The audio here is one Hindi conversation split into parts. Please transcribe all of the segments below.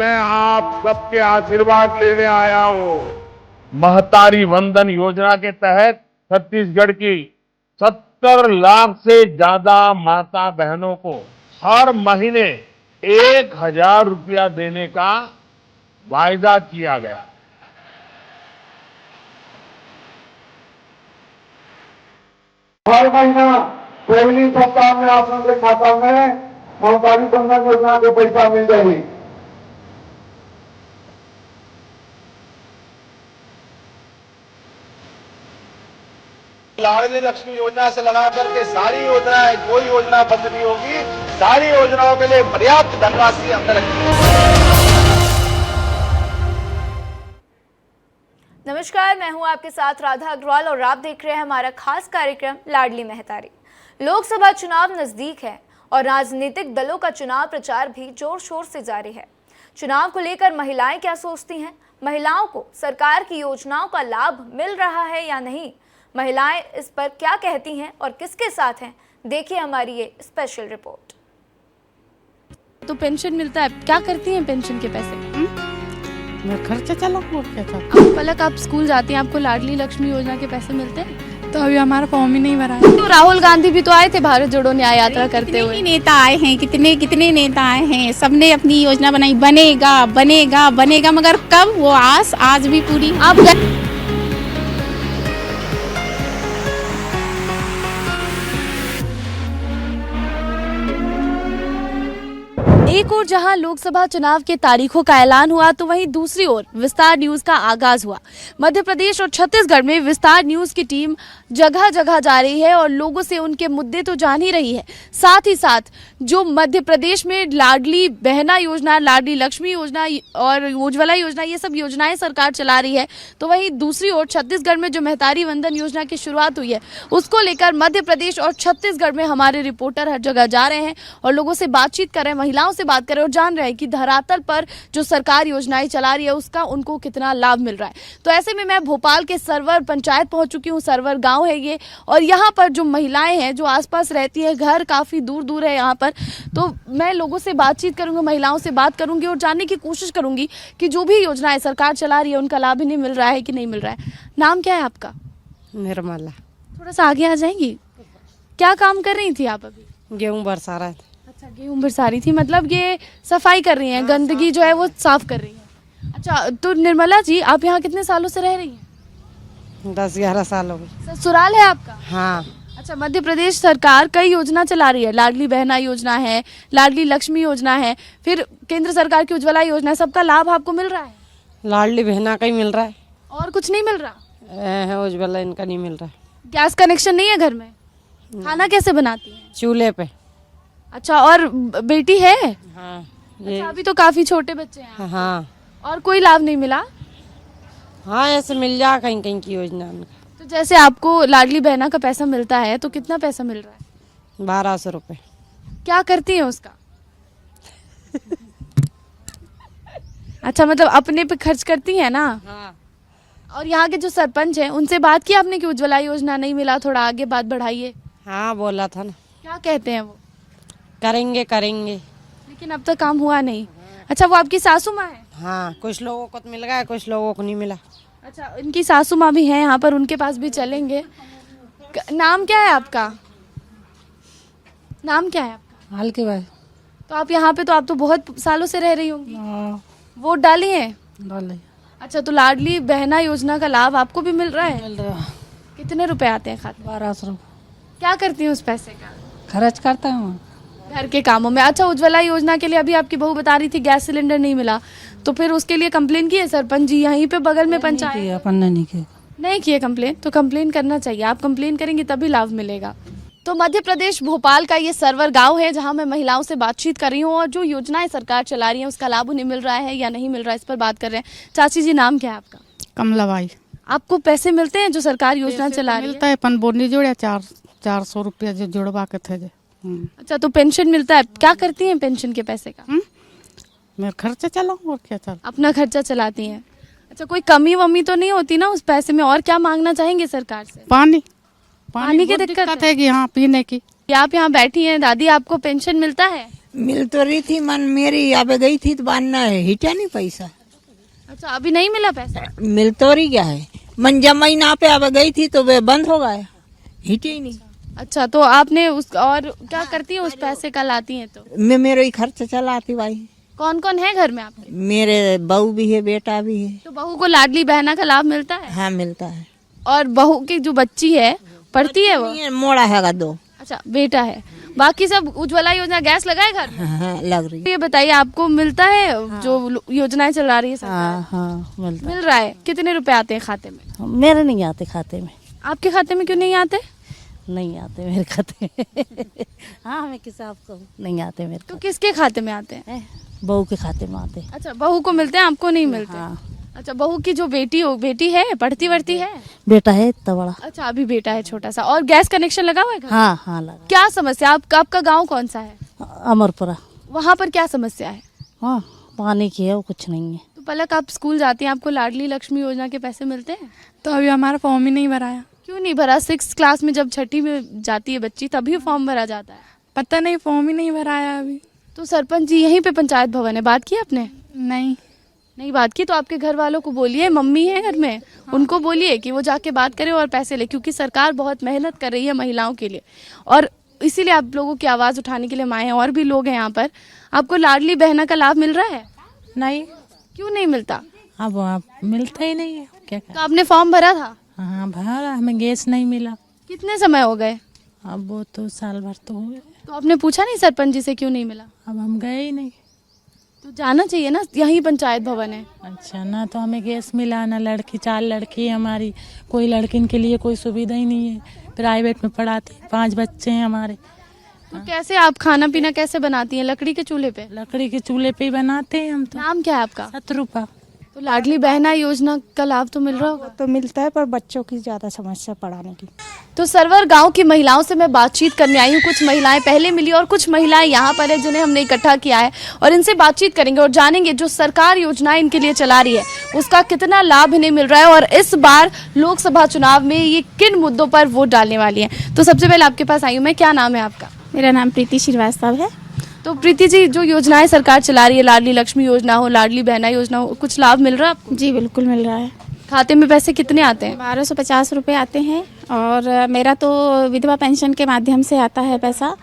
मैं आप सबके आशीर्वाद लेने आया हूँ। महतारी वंदन योजना के तहत छत्तीसगढ़ की 70 लाख से ज्यादा माता बहनों को हर महीने 1,000 रुपया देने का वायदा किया गया। हर महीना पहली सप्ताह में आप लोगों के खाता में महतारी वंदन योजना के पैसा मिल जाएगी। लाडली लक्ष्मी योजना से लगा करके सारी योजनाएं, कोई योजना बंद नहीं होगी। सारी योजनाओं के लिए पर्याप्त धनराशि हमने रखी। नमस्कार, मैं हूं आपके साथ राधा अग्रवाल और आप देख रहे हैं हमारा खास कार्यक्रम लाडली महतारी। लोकसभा चुनाव नजदीक है और राजनीतिक दलों का चुनाव प्रचार भी जोर शोर से जारी है। चुनाव को लेकर महिलाएं क्या सोचती हैं? महिलाओं को सरकार की योजनाओं का लाभ मिल रहा है या नहीं? महिलाएं इस पर क्या कहती हैं और किसके साथ हैं? देखिए हमारी ये स्पेशल रिपोर्ट। तो पेंशन मिलता है, क्या करती हैं पेंशन के पैसे? मैं खर्चा चला और क्या था। पलक, आप स्कूल जाती हैं, आपको लाडली लक्ष्मी योजना के पैसे मिलते हैं? तो अभी हमारा फॉर्म ही नहीं भरा है। तो राहुल गांधी भी तो आए थे भारत जोड़ो न्याय यात्रा करते हुए। नेता आए हैं, कितने कितने नेता आए हैं, सबने अपनी योजना बनाई, बनेगा बनेगा बनेगा, मगर कब वो आस आज भी पूरी। आप एक और जहां लोकसभा चुनाव के तारीखों का ऐलान हुआ तो वहीं दूसरी ओर विस्तार न्यूज का आगाज हुआ। मध्य प्रदेश और छत्तीसगढ़ में विस्तार न्यूज की टीम जगह जगह जा रही है और लोगों से उनके मुद्दे तो जान ही रही है, साथ ही साथ जो मध्य प्रदेश में लाडली बहना योजना, लाडली लक्ष्मी योजना और उज्ज्वला योजना, ये सब योजनाएं सरकार चला रही है, तो वहीं दूसरी ओर छत्तीसगढ़ में जो महतारी वंदन योजना की शुरुआत हुई है उसको लेकर मध्य प्रदेश और छत्तीसगढ़ में हमारे रिपोर्टर हर जगह जा रहे हैं और लोगों से बातचीत कर रहे हैं, महिलाओं से बात करें और जान रहे हैं कि धरातल पर जो सरकार योजनाएं चला रही है उसका उनको कितना लाभ मिल रहा है। तो ऐसे में मैं भोपाल के सरवर पंचायत पहुंच चुकी हूं। सरवर गांव है ये, और यहाँ पर जो महिलाएं हैं जो आसपास रहती है, घर काफी दूर दूर है यहाँ पर, तो मैं लोगों से बातचीत करूंगी, महिलाओं से बात करूंगी और जानने की कोशिश करूंगी कि जो भी योजनाएं सरकार चला रही है उनका लाभ इन्हें मिल रहा है कि नहीं मिल रहा है। नाम क्या है आपका? निर्मला। थोड़ा सा आगे आ जाएंगी। क्या काम कर रही थी आप अभी? गेहूं बरसा रहा था। अच्छा, गेहूं बरसा रही थी, मतलब ये सफाई कर रही हैं, गंदगी जो है वो साफ कर रही हैं। अच्छा, तो निर्मला जी आप यहाँ कितने सालों से रह रही हैं? 10-11 साल हो गए। ससुराल है आपका? हाँ। अच्छा, मध्य प्रदेश सरकार कई योजना चला रही है, लाडली बहना योजना है, लाडली लक्ष्मी योजना है, फिर केंद्र सरकार की उज्ज्वला योजना है, सबका लाभ आपको मिल रहा है? लाडली बहना का ही मिल रहा है और कुछ नहीं मिल रहा? उज्ज्वला इनका नहीं मिल रहा है। गैस कनेक्शन नहीं है घर में? खाना कैसे बनाती है? चूल्हे पे। अच्छा, और बेटी है? हाँ। अच्छा, अभी तो काफी छोटे बच्चे हैं। हाँ। और कोई लाभ नहीं मिला? हाँ, ऐसे मिल जा कहीं कहीं की योजना उनका। तो जैसे आपको लाडली बहना का पैसा मिलता है तो कितना पैसा मिल रहा है? 1200 रुपये। क्या करती है उसका? अच्छा, मतलब अपने पे खर्च करती है ना? हाँ। और यहाँ के जो सरपंच हैं उनसे बात की आपने कि उज्ज्वला योजना नहीं मिला, थोड़ा आगे बात बढ़ाइए? हाँ, बोला था ना। क्या कहते हैं वो? करेंगे करेंगे, लेकिन अब तक काम हुआ नहीं। अच्छा, वो आपकी सासू माँ है? हाँ, कुछ लोगों को तो मिल गया, कुछ लोगों को नहीं मिला। अच्छा, इनकी सासू माँ भी हैं यहाँ पर, उनके पास भी चलेंगे। नाम क्या है आपका? नाम क्या है आपका? हल्के भाई। तो आप यहाँ पे, तो आप तो बहुत सालों से रह रही होंगी, वोट डाली है? डाले। अच्छा, तो लाडली बहना योजना का लाभ आपको भी मिल रहा है? मिल रहा। कितने रुपए आते हैं खाते? 1200 रुपये। क्या करती हैं उस पैसे का? खर्च करता हूँ घर के कामों में। अच्छा, उज्ज्वला योजना के लिए अभी आपकी बहू बता रही थी गैस सिलेंडर नहीं मिला, तो फिर उसके लिए कंप्लेन की है सरपंच जी यहीं पे बगल में पंचायत? अपन ने नहीं किए कंप्लेन? तो कंप्लेन करना चाहिए, आप कंप्लेन करेंगे तभी लाभ मिलेगा। तो मध्य प्रदेश भोपाल का ये सरवर गांव है जहां मैं महिलाओं से बातचीत कर रही हूँ और जो योजनाएं सरकार चला रही है उसका लाभ उन्हें मिल रहा है या नहीं मिल रहा है, इस पर बात कर रहे हैं। चाची जी, नाम क्या है आपका? कमला भाई। आपको पैसे मिलते हैं जो सरकार योजना चला रही है? मिलता है, अपन बोनी जोड़े 400 रुपया जो जुड़वा के थे। अच्छा, तो पेंशन मिलता है, क्या करती हैं पेंशन के पैसे का? मैं खर्चा चलाऊं और क्या चल। अपना खर्चा चलाती हैं। अच्छा, कोई कमी वमी तो नहीं होती ना उस पैसे में? और क्या मांगना चाहेंगे सरकार से? पानी की दिक्कत है कि हाँ पीने की। आप यहाँ बैठी हैं दादी, आपको पेंशन मिलता है? मिल तो रही थी मन मेरी, अब गई थी तो बांधना है, हिटा नहीं पैसा। अच्छा, अभी नहीं मिला पैसा? मिल तो रही क्या है, मन जब महीना पे अब गई थी तो वे बंद हो गया, हिटे ही नहीं। अच्छा, तो आपने उस और क्या करती है उस पैसे का, लाती हैं तो? मैं मेरे ही खर्च चलाती भाई। कौन कौन है घर में आपके? मेरे बहू भी है, बेटा भी है। तो बहू को लाडली बहना का लाभ मिलता है? हाँ मिलता है। और बहू की जो बच्ची है पढ़ती है वो? ये मोड़ा हैगा 2। अच्छा, बेटा है। बाकी सब उज्ज्वला योजना गैस लगाए घर में? हाँ लग रही। ये बताइए, आपको मिलता है जो योजनाएं चल रही है सरकार? हाँ मिलता मिल रहा है। कितने रुपए आते हैं खाते में? है। मेरे नहीं आते खाते में। आपके खाते में क्यों नहीं आते? नहीं आते मेरे खाते में। हाँ मैं किस आपको नहीं आते मेरे तो किसके खाते में आते हैं? खाते। बहू के खाते में आते। अच्छा, बहू को मिलते हैं, आपको नहीं मिलते? हाँ। अच्छा, बहू की जो बेटी है पढ़ती वढ़ती है? बेटा है इतना बड़ा। अच्छा, अभी बेटा है छोटा सा। और गैस कनेक्शन लगा हुआ है घर में? हाँ हाँ लगा। क्या समस्या? आपका गांव कौन सा है? अमरपुरा। वहाँ पर क्या समस्या है? हाँ पानी की है, वो कुछ नहीं है। तो पलक, आप स्कूल जाती हैं, आपको लाडली लक्ष्मी योजना के पैसे मिलते हैं? तो अभी हमारा फॉर्म ही नहीं भराया। क्यों नहीं भरा? 6 क्लास में जब छठी में जाती है बच्ची तभी फॉर्म भरा जाता है। पता नहीं, फॉर्म ही नहीं भराया अभी। तो सरपंच जी, यहीं पे पंचायत भवन है, बात की आपने? नहीं बात की? तो आपके घर वालों को बोलिए, मम्मी है घर में, उनको बोलिए कि वो जाके बात करें और पैसे ले, क्योंकि सरकार बहुत मेहनत कर रही है महिलाओं के लिए, और इसीलिए आप लोगों की आवाज उठाने के लिए हम आए हैं। और भी लोग हैं यहाँ पर। आपको लाडली बहना का लाभ मिल रहा है? नहीं। क्यों नहीं मिलता? अब आप मिलता ही नहीं है, क्या तो आपने फॉर्म भरा था? हाँ भरा, हमें गैस नहीं मिला। कितने समय हो गए? अब वो तो साल भर तो हुए। तो आपने पूछा नहीं सरपंच जी से क्यों नहीं मिला? अब हम गए ही नहीं। तो जाना चाहिए ना, यही पंचायत भवन है। अच्छा, ना तो हमें गैस मिला, ना लड़की, 4 लड़की है हमारी, कोई लड़किन के लिए कोई सुविधा ही नहीं है। प्राइवेट में पढ़ाती, 5 बच्चे हैं हमारे। तो कैसे आप खाना पीना कैसे बनाती हैं? लकड़ी के चूल्हे पे? लकड़ी के चूल्हे पे ही बनाते हैं हम तो। नाम क्या है आपका? 7 रुपया। तो लाडली बहना योजना का लाभ तो मिल रहा होगा? तो मिलता है, पर बच्चों की ज़्यादा समस्या पढ़ाने की। तो सरवर गांव की महिलाओं से मैं बातचीत करने आई हूँ। कुछ महिलाएं पहले मिली और कुछ महिलाएं यहाँ पर है जिन्हें हमने इकट्ठा किया है, और इनसे बातचीत करेंगे और जानेंगे जो सरकार योजनाएं इनके लिए चला रही है उसका कितना लाभ इन्हें मिल रहा है, और इस बार लोकसभा चुनाव में ये किन मुद्दों पर वोट डालने वाली है। तो सबसे पहले आपके पास आई हूँ मैं, क्या नाम है आपका? मेरा नाम प्रीति श्रीवास्तव है। तो प्रीति जी, जो योजनाएं सरकार चला रही है, लाडली लक्ष्मी योजना हो, लाडली बहना योजना हो, कुछ लाभ मिल रहा है आपको? जी बिल्कुल मिल रहा है। खाते में पैसे कितने आते हैं? 1250 रुपये आते हैं, और मेरा तो विधवा पेंशन के माध्यम से आता है पैसा,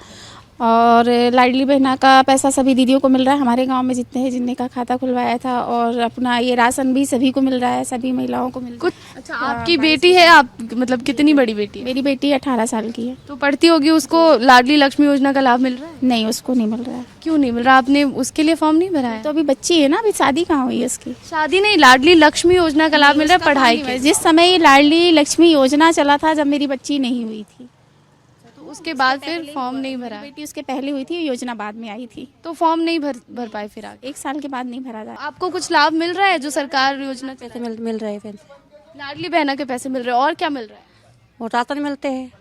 और लाडली बहना का पैसा सभी दीदियों को मिल रहा है हमारे गांव में जितने हैं, जिनने का खाता खुलवाया था, और अपना ये राशन भी सभी को मिल रहा है, सभी महिलाओं को मिल रहा है। अच्छा, आपकी बेटी है, आप मतलब कितनी बड़ी बेटी है? मेरी बेटी 18 साल की है। तो पढ़ती होगी, उसको लाडली लक्ष्मी योजना का लाभ मिल रहा है? नहीं, उसको नहीं मिल रहा है। क्यों नहीं मिल रहा? आपने उसके लिए फॉर्म नहीं भरा है? तो अभी बच्ची है ना, अभी शादी कहाँ हुई है उसकी? शादी नहीं, लाडली लक्ष्मी योजना का लाभ मिल रहा है पढ़ाई के। जिस समय ये लाडली लक्ष्मी योजना चला था, जब मेरी बच्ची नहीं हुई थी, तो उसके बाद फिर फॉर्म नहीं भरा? बेटी उसके पहले हुई थी, योजना बाद में आई थी, तो फॉर्म नहीं भर पाए फिर आगे? 1 साल के बाद नहीं भरा था। आपको कुछ लाभ मिल रहा है जो सरकार योजना चला रही मिल रहे हैं। है? लाडली बहना के पैसे मिल रहे हैं, और क्या मिल रहा है? वो राशन मिलते हैं।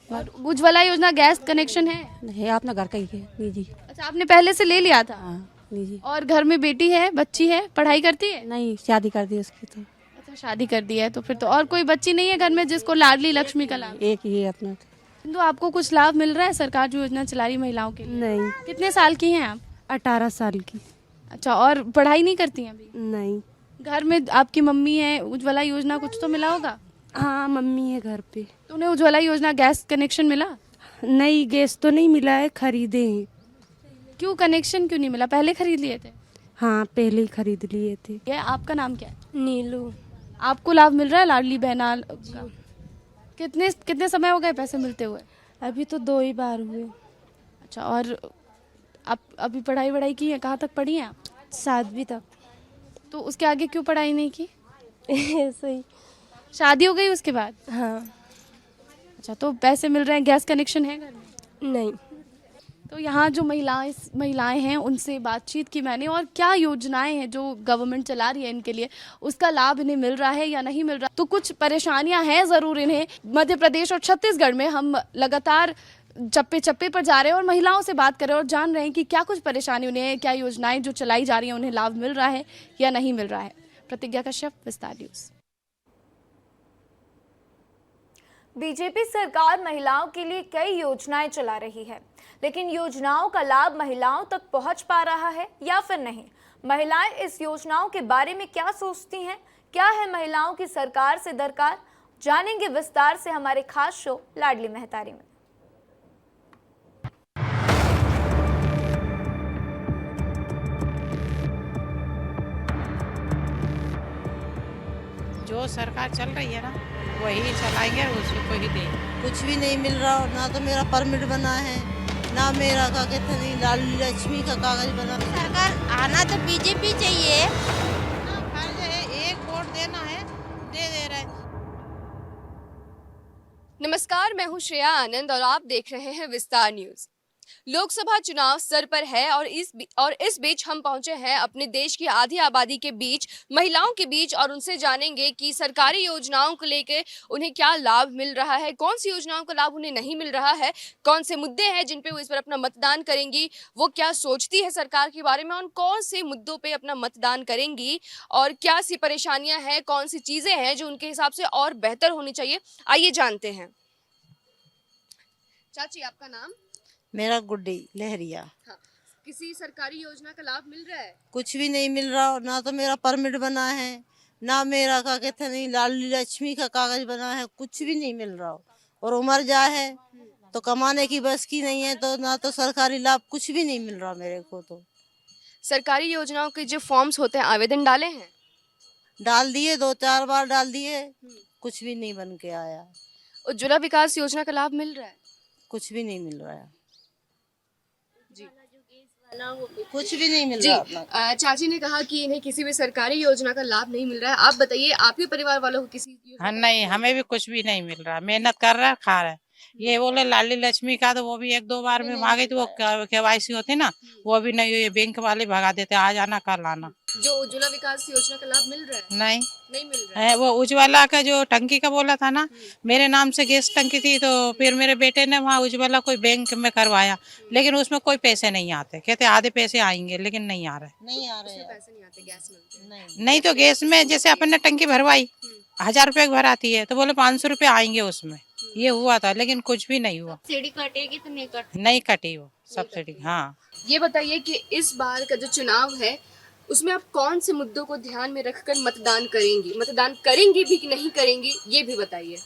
और उज्ज्वला योजना गैस कनेक्शन है? नहीं, अपना घर का ही है, निजी। अच्छा, आपने पहले से ले लिया था? हाँ निजी। और घर में बेटी है, बच्ची है, पढ़ाई करती है? नहीं, शादी कर दी उसकी तो। अच्छा, शादी कर दी है, तो फिर तो और कोई बच्ची नहीं है घर में जिसको लाडली लक्ष्मी का लाभ? एक ही है अपना। तो आपको कुछ लाभ मिल रहा है सरकार जो योजना चला रही महिलाओं के लिए? नहीं। कितने साल की हैं आप? 18 साल की। अच्छा, और पढ़ाई नहीं करती हैं अभी? नहीं। घर में आपकी मम्मी है, उज्ज्वला योजना कुछ तो मिला होगा? हाँ मम्मी है घर पे। तो उन्हें उज्ज्वला योजना गैस कनेक्शन मिला? नहीं, गैस तो नहीं मिला है, खरीदे हैं। क्यों कनेक्शन क्यों नहीं मिला? पहले खरीद लिए थे? हाँ पहले ही खरीद लिए थे। ये आपका नाम क्या है? नीलू। आपको लाभ मिल रहा है लाडली बहना का? कितने समय हो गए पैसे मिलते हुए? अभी तो 2 ही बार हुए। अच्छा, और आप अभी पढ़ाई की है? कहाँ तक पढ़ी हैं आप? 7वीं तक। तो उसके आगे क्यों पढ़ाई नहीं की? ऐसे ही। शादी हो गई उसके बाद? हाँ। अच्छा, तो पैसे मिल रहे हैं, गैस कनेक्शन है घर में? नहीं। तो यहाँ जो महिलाएं हैं उनसे बातचीत की मैंने, और क्या योजनाएं हैं जो गवर्नमेंट चला रही है इनके लिए, उसका लाभ इन्हें मिल रहा है या नहीं मिल रहा। तो कुछ परेशानियां हैं ज़रूर इन्हें। मध्य प्रदेश और छत्तीसगढ़ में हम लगातार चप्पे चप्पे पर जा रहे हैं और महिलाओं से बात कर रहे हैं और जान रहे हैं कि क्या कुछ परेशानी उन्हें है, क्या योजनाएं जो चलाई जा रही हैं उन्हें लाभ मिल रहा है या नहीं मिल रहा है। प्रतिज्ञा कश्यप, विस्तार न्यूज़। बीजेपी सरकार महिलाओं के लिए कई योजनाएं चला रही है, लेकिन योजनाओं का लाभ महिलाओं तक पहुंच पा रहा है या फिर नहीं? महिलाएं इस योजनाओं के बारे में क्या सोचती हैं? क्या है महिलाओं की सरकार से दरकार? जानेंगे विस्तार से हमारे खास शो लाडली महतारी में। जो सरकार चल रही है ना वही चलाएंगे और उसी को ही देंगे। कुछ भी नहीं मिल रहा और ना तो मेरा परमिट बना है, ना मेरा का कहते नहीं लाडली लक्ष्मी का कागज बना। सरकार आना तो बीजेपी चाहिए। फर्ज है, एक वोट देना है, दे रहे। नमस्कार, मैं हूं श्रेया आनंद और आप देख रहे हैं विस्तार न्यूज। लोकसभा चुनाव सर पर है और इस बीच हम पहुंचे हैं अपने देश की आधी आबादी के बीच, महिलाओं के बीच, और उनसे जानेंगे कि सरकारी योजनाओं को लेकर उन्हें क्या लाभ मिल रहा है, कौन सी योजनाओं का लाभ उन्हें नहीं मिल रहा है, कौन से मुद्दे हैं जिन पे वो इस पर अपना मतदान करेंगी, वो क्या सोचती है सरकार के बारे में, और कौन से मुद्दों पे अपना मतदान करेंगी, और क्या सी परेशानियां हैं, कौन सी चीजें हैं जो उनके हिसाब से और बेहतर होनी चाहिए। आइए जानते हैं। चाची, आपका नाम? मेरा गुड्डी लहरिया। हाँ, किसी सरकारी योजना का लाभ मिल रहा है? कुछ भी नहीं मिल रहा और ना तो मेरा परमिट बना है, ना मेरा का कहते नहीं लाडली लक्ष्मी का कागज बना है, कुछ भी नहीं मिल रहा। और उम्र जा है तो कमाने की बस की नहीं है, तो ना तो सरकारी लाभ कुछ भी नहीं मिल रहा मेरे को। तो सरकारी योजनाओं के जो फॉर्म्स होते हैं, आवेदन डाले हैं? डाल दिए, 2-4 बार डाल दिए, कुछ भी नहीं बन के आया। उज्ज्वला विकास योजना का लाभ मिल रहा है? कुछ भी नहीं मिल रहा है जी, कुछ भी नहीं मिल जी। रहा। चाची ने कहा कि इन्हें किसी भी सरकारी योजना का लाभ नहीं मिल रहा है। आप बताइए, आपके परिवार वालों को किसी हाँ, नहीं, हमें भी कुछ भी नहीं मिल रहा। मेहनत कर रहा है, खा रहा है। ये बोले लाडली लक्ष्मी का, तो वो भी 1-2 बार में मांगे तो वो KYC होती ना, वो भी नहीं हुई। बैंक वाले भगा देते, आज आना कल आना। जो उज्ज्वला विकास योजना का लाभ मिल रहा है? नहीं मिल रहा है। वो उज्ज्वला का जो टंकी का बोला था ना, मेरे नाम से गैस टंकी थी, तो फिर मेरे बेटे ने वहाँ उज्ज्वला कोई बैंक में करवाया, लेकिन उसमें कोई पैसे नहीं आते। कहते आधे पैसे आएंगे, लेकिन नहीं आ रहे। पैसे नहीं आते, गैस मिलते हैं। नहीं तो गैस में जैसे अपन ने टंकी भरवाई 1000 रुपए भराती है, तो बोले 500 रुपए आएंगे उसमें। ये हुआ था, लेकिन कुछ भी नहीं हुआ। सब्सिडी कटेगी तो नहीं कटी वो सब्सिडी। हाँ, ये बताइए कि इस बार का जो चुनाव है उसमें आप कौन से मुद्दों को ध्यान में रखकर मतदान करेंगी भी कि नहीं करेंगी, ये भी बताइए।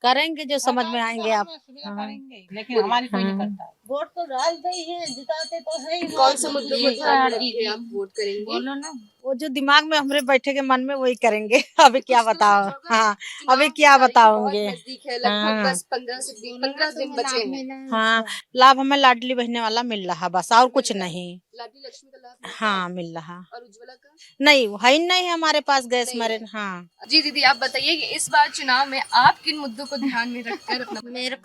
करेंगे जो समझ में आएंगे आप। करेंगे, लेकिन हमारी कोई नहीं करता है। वोट तो डालते ही हैं, जिताते तो है ही। कौन से मुद्दों को ध्यान में रखकर आप वोट करेंगे? बोलो ना, वो जो दिमाग में हमारे बैठे के मन में वही करेंगे। अभी क्या बताओ। हाँ, अभी क्या बताओगे। नजदीक है, लगभग बस 15 दिन बचे हैं। हाँ, लाभ हमें लाडली बहने वाला मिल रहा, बस और कुछ नहीं। लाडली लक्ष्मी का लाभ? हाँ, मिल रहा। और उज्ज्वला का? नहीं, है ही नहीं हमारे पास गैस मरे। हाँ जी दीदी, आप बताइए कि इस बार चुनाव में आप किन मुद्दों को ध्यान में रखकर अपना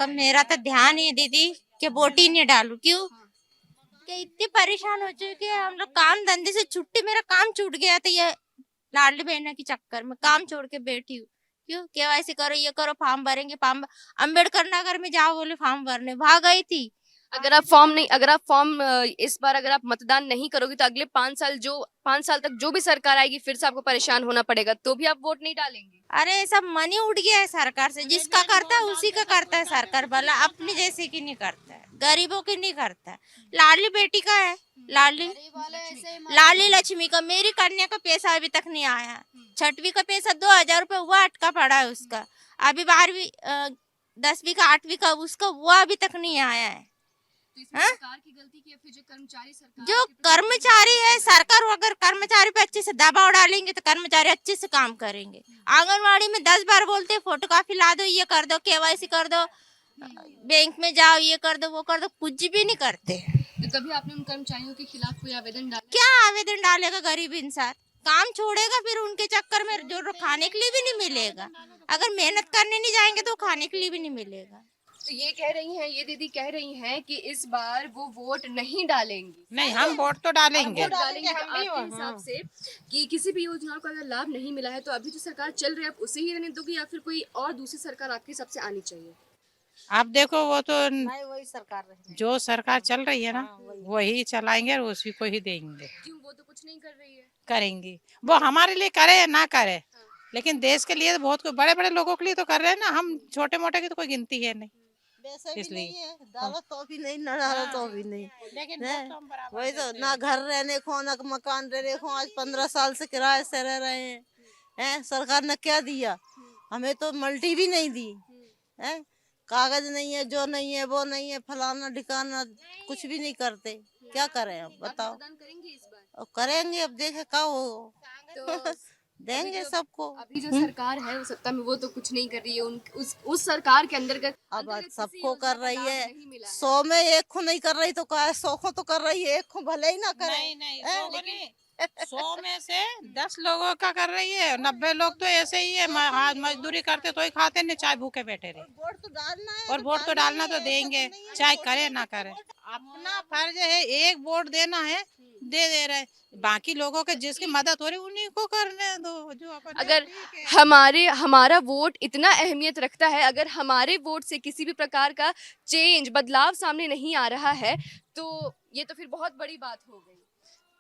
मेरा तो ध्यान है दीदी कि वोट ही नहीं डालू। क्यों कि इतनी परेशान हो चुकी है हम लोग, काम धंधे से छुट्टी, मेरा काम छूट गया था ये लाडली बहना के चक्कर में, काम छोड़ के बैठी हूँ। क्यों KYC करो, ये करो, फॉर्म भरेंगे, फॉर्म अम्बेडकर नगर में जाओ बोले फॉर्म भरने, भाग गई थी। अगर आप फॉर्म इस बार अगर आप मतदान नहीं करोगे तो अगले 5 साल तक जो भी सरकार आएगी फिर से आपको परेशान होना पड़ेगा, तो भी आप वोट नहीं डालेंगे? अरे सब मनी उठ गया है सरकार से, जिसका करता है उसी का करता है सरकार वाला, अपनी जैसे की नहीं करता है, गरीबों की नहीं करता है। लाडली बेटी का है, लाडली लक्ष्मी का, मेरी कन्या का पैसा अभी तक नहीं आया। 6वीं का पैसा 2000 रुपए हुआ, अटका पड़ा है उसका। अभी 12वीं 10वीं का 8वीं का उसका वो अभी तक नहीं आया है। सरकार की गलती की, फिर जो कर्मचारी है, सरकार अगर कर्मचारी पे अच्छे से दबाव डालेंगे तो कर्मचारी अच्छे से काम करेंगे। आंगनवाड़ी में 10 बार बोलते हैं फोटोकॉपी ला दो, ये कर दो, KYC कर दो, बैंक में जाओ, ये कर दो, वो कर दो, कुछ भी नहीं करते। तो कभी आपने उन कर्मचारियों के खिलाफ कोई आवेदन डाला? क्या आवेदन डालेगा गरीब इंसान, काम छोड़ेगा फिर उनके चक्कर में, जो खाने के लिए भी नहीं मिलेगा। अगर मेहनत करने नहीं जाएंगे तो खाने के लिए भी नहीं मिलेगा। तो ये दीदी कह रही हैं कि इस बार वो वोट नहीं डालेंगी। नहीं, हम वोट तो डालेंगे। तो आपके हिसाब से कि किसी भी योजना का अगर लाभ नहीं मिला है तो अभी जो सरकार चल रही है आप उसे ही रहने दोगी या फिर कोई और दूसरी सरकार आपके हिसाब से आनी चाहिए? आप देखो, वो तो वही सरकार जो सरकार चल रही है ना, वही चलाएंगे और उसी को ही देंगे। क्यों, वो तो कुछ नहीं कर रही है? करेंगी, वो हमारे लिए करे या ना करे, लेकिन देश के लिए तो बहुत बड़े बड़े लोगों के लिए तो कर रहे हैं ना, हम छोटे मोटे की तो कोई गिनती है नहीं। वैसे भी इसलिए। नहीं है, डालो तो भी नहीं, ना डालो तो भी नहीं। लेकिन हैं? वोट तो हम बराबर वही तो, देते ना हैं। घर रहने को ना मकान रहने को, आज 15 साल से किराए से रह रहे हैं। हैं? सरकार ने क्या दिया हमें? तो मल्टी भी नहीं दी है, कागज नहीं है, जो नहीं है वो नहीं है, फलाना ठिकाना कुछ भी नहीं करते। क्या करें अब बताओ? मतदान करेंगे इस बार? अब करेंगे, अब देखे क्या हो। तो देंगे सबको। अभी जो सरकार है वो सत्ता में, वो तो कुछ नहीं कर रही है। उस सरकार के अंतर्गत अब अंतर्गत किसी सबको योजना कर का रही लाभ है, नहीं मिला है। 100 में एक को नहीं कर रही तो क्या है, 100 को तो कर रही है, एक को भले ही ना करे। नहीं नहीं, हैं? 100 को नहीं, 100 में से 10 लोगों का कर रही है, 90 लोग तो ऐसे ही है, आज मजदूरी करते तो ही खाते नहीं, चाहे भूखे बैठे रहे। वोट तो डालना है, और वोट तो डालना तो ही है, ऐसा देंगे, नहीं है चाहे वोट करे नहीं ना देना। करे। अपना फर्ज है, एक वोट देना है, दे रहे। बाकी लोगों के जिसकी मदद हो रही उन्हीं को करने दो, जो अपन अगर ठीक है। हमारा वोट इतना अहमियत रखता है, अगर हमारे वोट से किसी भी प्रकार का बदलाव सामने नहीं आ रहा है, तो ये तो फिर बहुत बड़ी बात हो गई।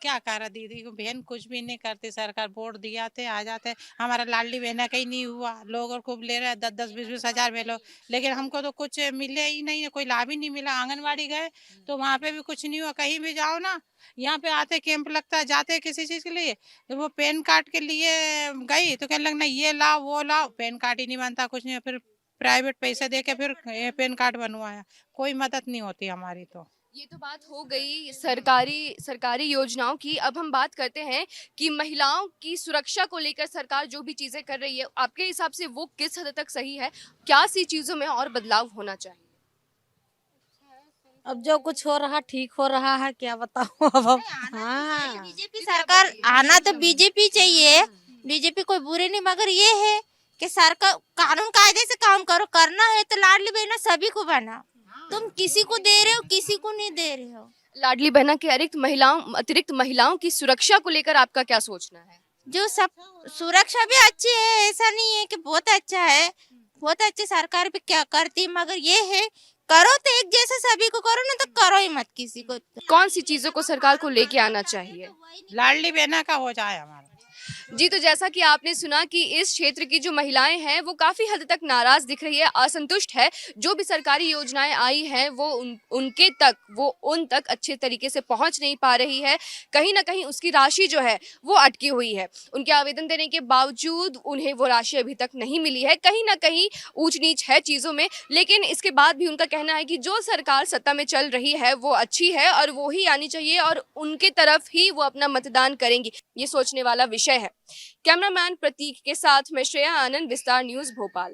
क्या करा दीदी को बहन, कुछ भी नहीं करती सरकार, वोट दिया थे आ जाते। हमारा लाडली बहना कहीं नहीं हुआ, लोग और खूब ले रहे हैं 10-10 20-20 हजार में लोग, लेकिन हमको तो कुछ मिले ही नहीं है, कोई लाभ ही नहीं मिला। आंगनबाड़ी गए तो वहाँ पे भी कुछ नहीं हुआ। कहीं भी जाओ ना, यहाँ पे आते कैंप लगता है, जाते हैं किसी चीज के लिए, तो वो पैन कार्ड के लिए गई तो कहने लगना ये लाओ वो लाओ, पैन कार्ड ही नहीं बनता, कुछ नहीं। फिर प्राइवेट पैसे दे के फिर पैन कार्ड बनवाया, कोई मदद नहीं होती हमारी। तो ये तो बात हो गई सरकारी योजनाओं की। अब हम बात करते हैं कि महिलाओं की सुरक्षा को लेकर सरकार जो भी चीजें कर रही है, आपके हिसाब से वो किस हद तक सही है? क्या सी चीजों में और बदलाव होना चाहिए? अब जो कुछ हो रहा ठीक हो रहा है, क्या बताऊं अब हम। हाँ, बीजेपी सरकार आना तो बीजेपी चाहिए, बीजेपी कोई बुरे नहीं, मगर ये है कि सरकार कानून कायदे से काम करो। करना है तो लाडली बहना सभी को बना, तुम किसी को दे रहे हो किसी को नहीं दे रहे हो। लाडली बहना के अतिरिक्त महिलाओं की सुरक्षा को लेकर आपका क्या सोचना है? जो सब सुरक्षा भी अच्छी है, ऐसा नहीं है कि बहुत अच्छा है, बहुत अच्छी सरकार भी क्या करती, मगर ये है करो तो एक जैसे सभी को करो, ना तो करो ही मत किसी को। कौन सी चीजों को सरकार को लेके आना चाहिए? लाडली बहना का हो जाए हमारा। जी, तो जैसा कि आपने सुना कि इस क्षेत्र की जो महिलाएं हैं वो काफी हद तक नाराज दिख रही है, असंतुष्ट है। जो भी सरकारी योजनाएं आई हैं वो उन तक अच्छे तरीके से पहुंच नहीं पा रही है। कहीं ना कहीं उसकी राशि जो है वो अटकी हुई है। उनके आवेदन देने के बावजूद उन्हें वो राशि अभी तक नहीं मिली है। कहीं ना कहीं ऊंच नीच है चीजों में, लेकिन इसके बाद भी उनका कहना है कि जो सरकार सत्ता में चल रही है वो अच्छी है और वो ही आनी चाहिए और उनके तरफ ही वो अपना मतदान करेंगी। ये सोचने वाला विषय है। कैमरामैन प्रतीक के साथ मैं श्रेया आनंद, विस्तार न्यूज भोपाल।